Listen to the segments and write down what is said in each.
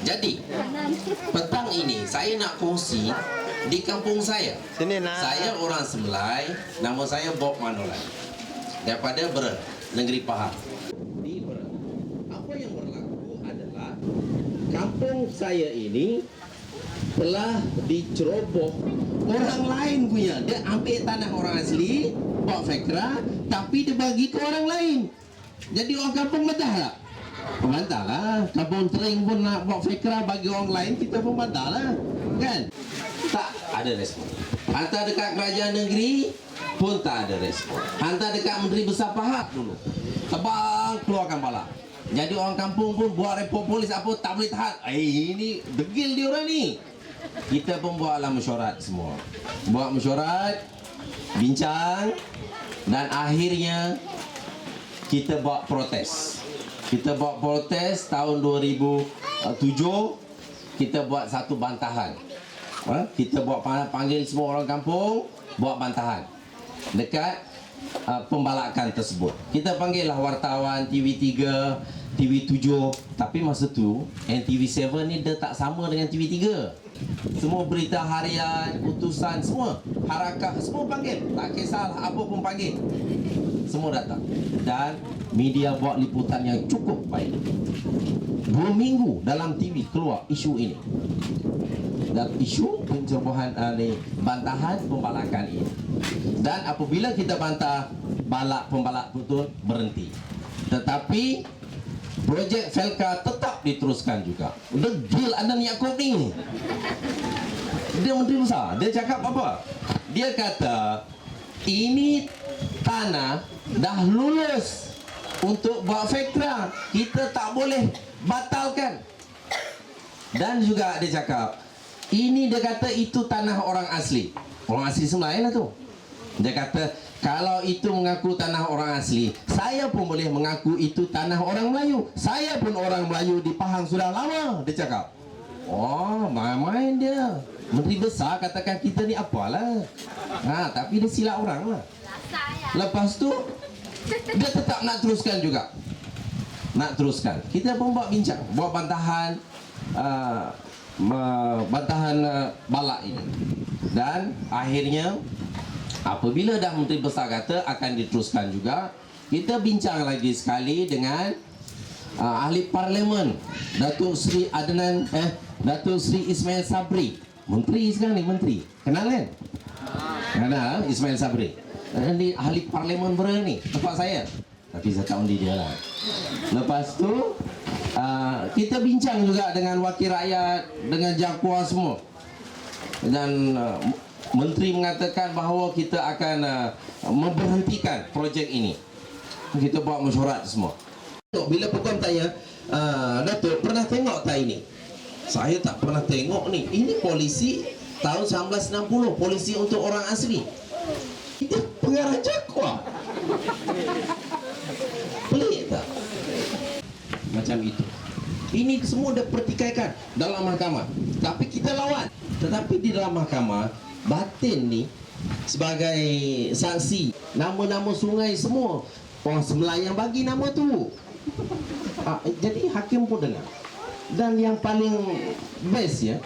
Jadi petang ini saya nak kongsi di kampung saya. Sini nak. Saya orang Semelai, nama saya Bob Manolan, daripada Beren, Negeri Pahang. Di Beren, apa yang berlaku adalah kampung saya ini telah diceroboh orang lain punya. Dia ambil tanah orang asli, buat fakra, tapi dia bagi ke orang lain. Jadi orang kampung betah tak? Membantah lah. Kampung Tering pun nak buat fakra bagi orang lain, kita pun bantah lah, kan? Tak ada respon. Hantar dekat kerajaan negeri pun tak ada respon. Hantar dekat Menteri Besar Pahang dulu, tebang keluarkan bala. Jadi orang kampung pun buat report polis apa, tak boleh tahan. Ini degil dia orang ni. Kita pun buatlah mesyuarat semua. Buat mesyuarat, bincang, dan akhirnya kita buat protes. Kita buat protes tahun 2007. Kita buat satu bantahan. Kita buat panggil semua orang kampung, buat bantahan dekat pembalakan tersebut. Kita panggil lah wartawan TV3, TV7. Tapi masa tu NTV7 ni dia tak sama dengan TV3. Semua berita harian, utusan, semua harakat, semua panggil. Tak kisahlah apa pun panggil, semua datang. Dan media buat liputan yang cukup baik. 2 minggu dalam TV keluar isu ini. Dan isu pencerobohan bantahan pembalakan ini. Dan apabila kita bantah, pembalak betul berhenti. Tetapi projek Felka tetap diteruskan juga. Degil Adnan Yaakob ni. Dia Menteri Besar. Dia cakap apa? Dia kata ini tanah dah lulus untuk buat fakra, kita tak boleh batalkan. Dan juga dia cakap ini, dia kata itu tanah orang asli. Orang asli Semelai lah tu. Dia kata kalau itu mengaku tanah orang asli, saya pun boleh mengaku itu tanah orang Melayu. Saya pun orang Melayu di Pahang sudah lama. Dia cakap, oh main-main dia. Menteri Besar katakan kita ni apalah. Tapi dia silap orang lah. Lepas tu dia tetap nak teruskan juga. Nak teruskan. Kita pun buat bincang, buat bantahan, bantahan balak ini. Dan akhirnya apabila dah Menteri Besar kata akan diteruskan juga, kita bincang lagi sekali dengan ahli parlimen Datuk Seri Datuk Seri Ismail Sabri. Menteri sekarang ni, menteri. Kenal kan? Kenal Ismail Sabri. Ini ahli parlimen Beren ni, tempat saya. Tapi saya tak undi dia lah. Lepas tu kita bincang juga dengan wakil rakyat, dengan jangkauan semua. Dan menteri mengatakan bahawa kita akan memberhentikan projek ini. Kita buat mesyuarat semua. Bila peguam tanya, Datuk pernah tengok tak ini? Saya tak pernah tengok ni. Ini polisi tahun 1960, polisi untuk orang asli. Itu pengarah Jakwa. Pelik tak? Macam itu. Ini semua dah pertikaikan dalam mahkamah. Tapi kita lawan. Tetapi di dalam mahkamah, batin ni sebagai saksi, nama-nama sungai semua orang Semelai yang bagi nama tu. Jadi hakim pun dengar. Dan yang paling best ya,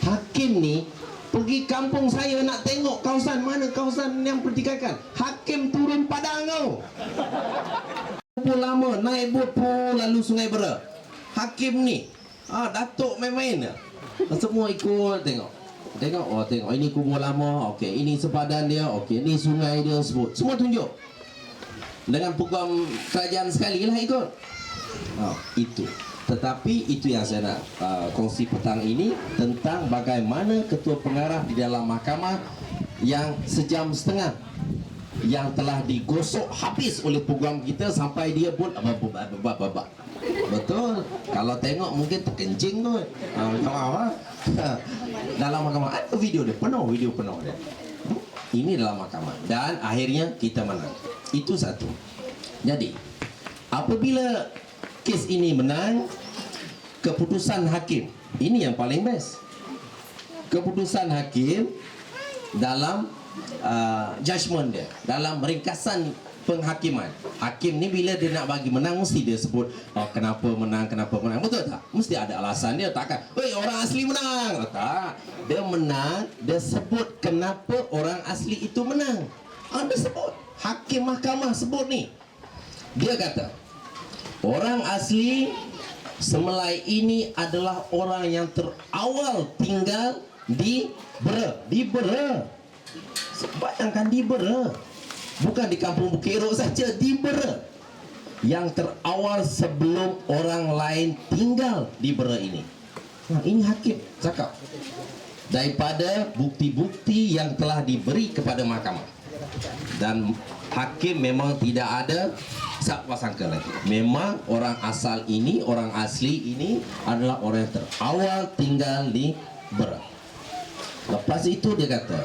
hakim ni pergi kampung saya nak tengok kawasan mana kawasan yang pertikaikan. Hakim turun padang kau. Pun lama naik bot pun lalu Sungai Bera. Hakim ni Datuk main-main ya. Semua ikut tengok. Tengok, tengok ini kubur lama, okey, ini sepadan dia, okey, ini sungai dia sebut. Semua tunjuk. Dengan peguam kerajaan sekali lah ikut. Itu. Tetapi itu yang saya nak kongsi petang ini, tentang bagaimana ketua pengarah di dalam mahkamah yang sejam setengah yang telah digosok habis oleh peguam kita sampai dia pun babak. Betul. Kalau tengok mungkin terkencing tu. Dalam mahkamah ada video dia, video penuh dia. Ini dalam mahkamah. Dan akhirnya kita menang. Itu satu. Jadi apabila kes ini menang, keputusan hakim ini yang paling best. Keputusan hakim dalam judgement dia, dalam ringkasan penghakiman. Hakim ni bila dia nak bagi menang mesti dia sebut kenapa menang, betul tak? Mesti ada alasan dia, takkan orang asli menang. Tak, dia menang, dia sebut kenapa orang asli itu menang. Dia sebut, hakim mahkamah sebut ni, dia kata orang asli Semelai ini adalah orang yang terawal tinggal di Bera. Bayangkan di Bera, bukan di Kampung Bukit saja, di Bera, yang terawal sebelum orang lain tinggal di Bera ini. Nah, ini hakim cakap daripada bukti-bukti yang telah diberi kepada mahkamah. Dan hakim memang tidak ada siapa sangka lagi. Memang orang asal ini, orang asli ini adalah orang yang terawal tinggal di Bera. Lepas itu dia kata,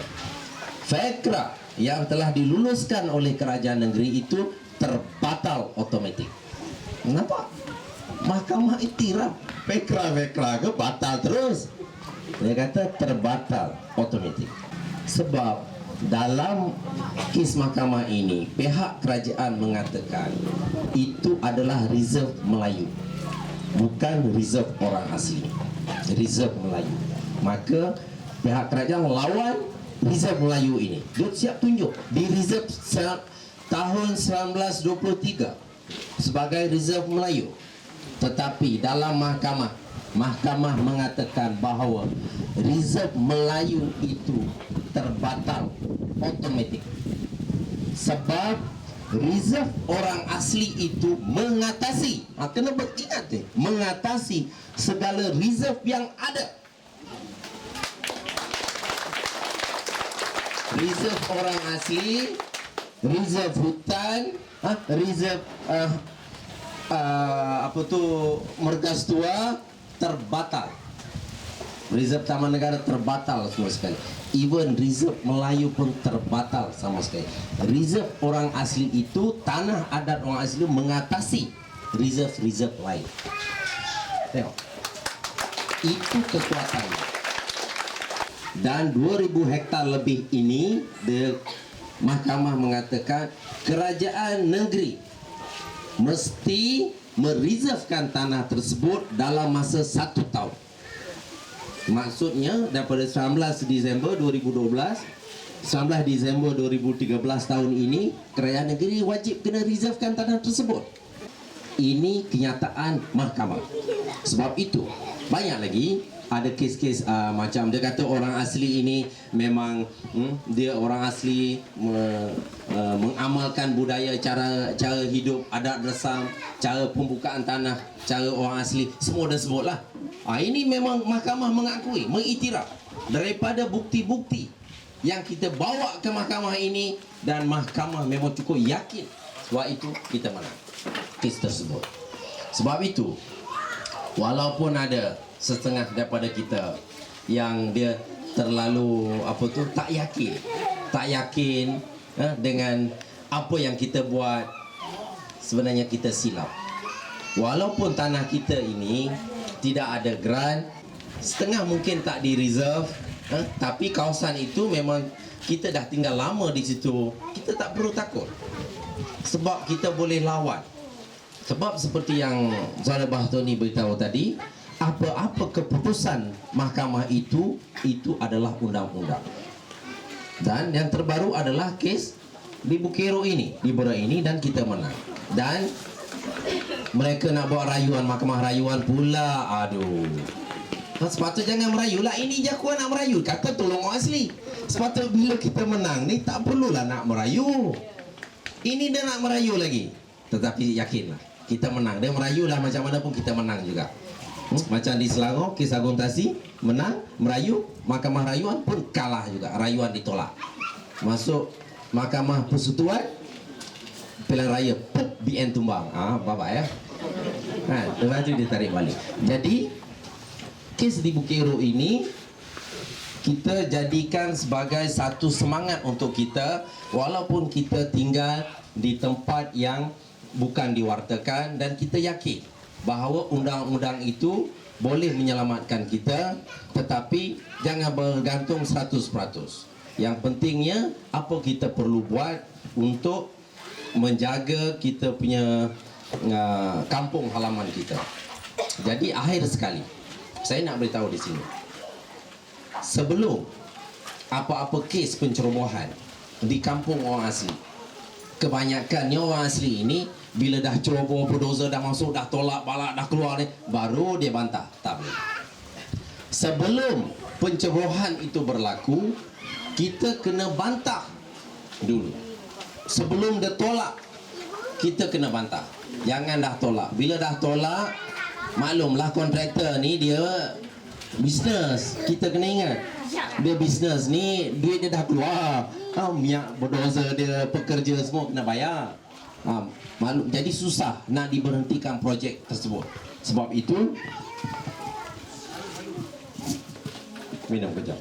fakra yang telah diluluskan oleh kerajaan negeri itu terbatal otomatik. Kenapa? Mahkamah iktiraf, fakra ke batal terus. Dia kata terbatal otomatik. Sebab dalam kes mahkamah ini, pihak kerajaan mengatakan itu adalah reserve Melayu, bukan reserve orang asli, reserve Melayu. Maka pihak kerajaan lawan reserve Melayu ini. Dia siap tunjuk di reserve tahun 1923 sebagai reserve Melayu. Tetapi dalam mahkamah mengatakan bahawa reserve Melayu itu terbatal otomatik. Sebab reserve orang asli itu mengatasi, kena beringat mengatasi segala reserve yang ada. Reserve orang asli, reserve hutan, reserve Mergas Tua terbatal. Reserve Taman Negara terbatal semua sekali. Even reserve Melayu pun terbatal sama sekali. Reserve orang asli itu, tanah adat orang asli mengatasi reserve lain. Tengok, itu kekuatannya. Dan 2000 hektar lebih ini, mahkamah mengatakan kerajaan negeri mesti mereservekan tanah tersebut dalam masa 1 tahun. Maksudnya daripada 19 Disember 2012, 19 Disember 2013 tahun ini, kerajaan negeri wajib kena reservekan tanah tersebut. Ini kenyataan mahkamah. Sebab itu banyak lagi ada kes-kes macam dia kata orang asli ini memang dia orang asli mengamalkan budaya, cara hidup, adat resam, cara pembukaan tanah, cara orang asli, semua dah sebutlah. Ini memang mahkamah mengakui, mengiktiraf daripada bukti-bukti yang kita bawa ke mahkamah ini, dan mahkamah memang cukup yakin. Sebab itu kita menang kes tersebut. Sebab itu walaupun ada setengah daripada kita yang dia terlalu tak yakin dengan apa yang kita buat, sebenarnya kita silap. Walaupun tanah kita ini tidak ada grant, setengah mungkin tak di reserve, tapi kawasan itu memang kita dah tinggal lama di situ, kita tak perlu takut. Sebab kita boleh lawan. Sebab seperti yang Saudara Bahtoni beritahu tadi, apa-apa keputusan mahkamah itu adalah undang-undang. Dan yang terbaru adalah kes di Bukero ini, di Bera ini, dan kita menang. Dan mereka nak buat rayuan, mahkamah rayuan pula. Aduh, sepatutnya jangan merayu lah. Ini je aku nak merayu, kata tolong orang asli. Sepatutnya bila kita menang ni tak perlulah nak merayu. Ini dia nak merayu lagi. Tetapi yakinlah kita menang. Dia merayu lah macam mana pun kita menang juga. Macam di Selangor, kes Agung Tasih menang, merayu, mahkamah rayuan pun kalah juga, rayuan ditolak. Masuk mahkamah persekutuan, pilihan raya, BN tumbang. Bapak ya. Lepas itu ditarik balik. Jadi kes di Bukero ini kita jadikan sebagai satu semangat untuk kita, walaupun kita tinggal di tempat yang bukan diwartakan, dan kita yakin bahawa undang-undang itu boleh menyelamatkan kita, tetapi jangan bergantung 100%. Yang pentingnya apa kita perlu buat untuk menjaga kita punya kampung halaman kita. Jadi akhir sekali, saya nak beritahu di sini, sebelum apa-apa kes pencerobohan di kampung orang asli, kebanyakannya orang asli ini bila dah ceroboh, bulldozer dah masuk, dah tolak balak, dah keluar ni, baru dia bantah. Tak boleh. Sebelum pencerobohan itu berlaku, kita kena bantah dulu. Sebelum dia tolak, kita kena bantah. Jangan dah tolak. Bila dah tolak, maklumlah kontraktor ni dia bisnes. Kita kena ingat, dia bisnes ni duit dia dah keluar. Minyak bulldozer dia, pekerja semua kena bayar. Maklum, jadi susah nak diberhentikan projek tersebut. Sebab itu, minum kejap.